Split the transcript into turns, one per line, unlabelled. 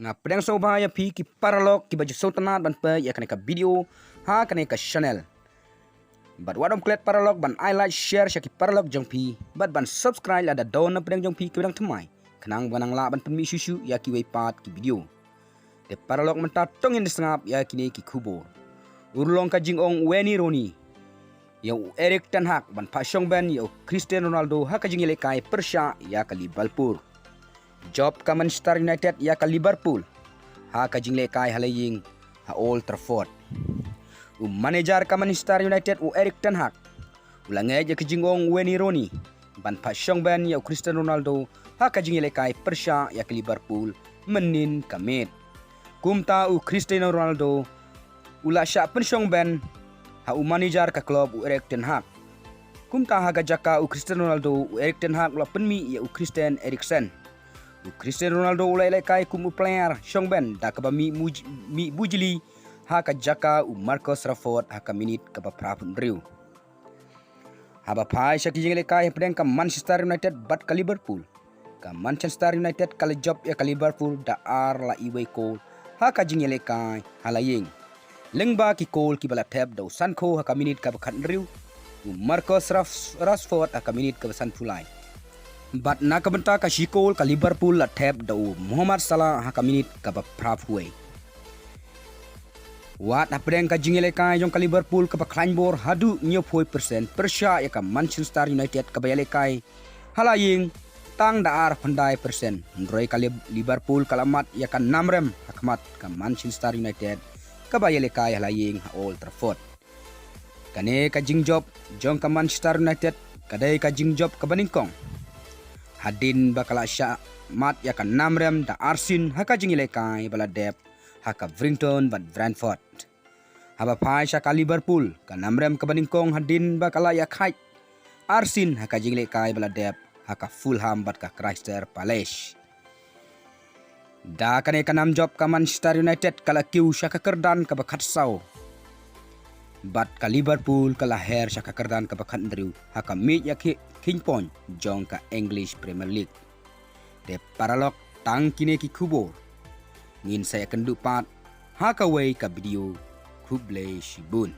Nga pedang so bahaya pi ki paralog ki baju so tanat ban pe ya kaneka video ha kaneka channel. But wadom klet paralog ban I like share syaki paralog jong pi but ban subscribe ada daun na pedang jong pi ki pedang temai. Kenang banang la ban penmi susu ya ki wei pat ki video. De paralog mentat tongin sengap ya kini ki kubo. Urlong ka jing ong Wayne Rooney. Ya Erik ten Hag ban pasong ben ya Cristiano Ronaldo ha ka jing ile kai Persha ya ka Liverpool. Job ka Manchester United ya ka Liverpool. Ha ka jingle kai halaying ha Old Trafford. Manager ka Manchester United Erik ten Hag. Ulangay ja ka jingong Wayne Rooney. Ban pasong ben ya Cristiano Ronaldo ha ka jingle kai Persha ya ka Liverpool menin kamit. Kumta Cristiano Ronaldo ula sya pensyong ben ha manager ka klub Erik ten Hag. Kumta ha gajaka Cristiano Ronaldo Erik ten Hag ula penmi ya Christian Eriksen. Cristiano Ronaldo ulai kai kum player syong ben da ka mi bujili ha ka jaka Marcus Rashford ha ka minit ka prapun riu. Ha ba pai syaki jing kai pedang ka Manchester United bat ka Liverpool. Ka Manchester United ka job ya ka Liverpool da ar la iwei ko ha ka jing kai halaying. Lengba ki kol ki bala tab do Sancho ha ka minit ka khat riu. Marcus Rashford ha ka minit ka san pulai. But nakabenta ka Shikol ka Liverpool la tab daw Muhammad Salah ha ka minit ka praphuay. Wat na pedang ka jingile ka yung ka Liverpool ka kleinbor hadu 90% Persya ya ka Manchester United ka bayale kai halaying tang daar pandai persen. Ndroy ka Liverpool kalamat ya ka namrem hakmat ka Manchester United ka bayale kai halaying ha Old Trafford. Kane ka jingjob jong ka Manchester United kadai ka jingjob ka baningkong. Hadin bakala sya mat ya kan namrem da Arsin haka jingile kai bala dep haka Brinton ban Brentford. Haba pai sya ka Liverpool ka namrem ka baningkong hadin bakala ya khai Arsin haka jingile kai bala dep haka Fulham bat ka Crystal Palace. Da kane ka nam job ka Manchester United kala kiu sya ka kerdan ka bakat sau. Bat ka Liverpool kala her sya ka kerdan ka bakat ndriu haka mi ya King Pon jong ka English Premier League. De paralog tang kini ki kubor. Ngin saya kendupat hakaway ka video kublay shibun.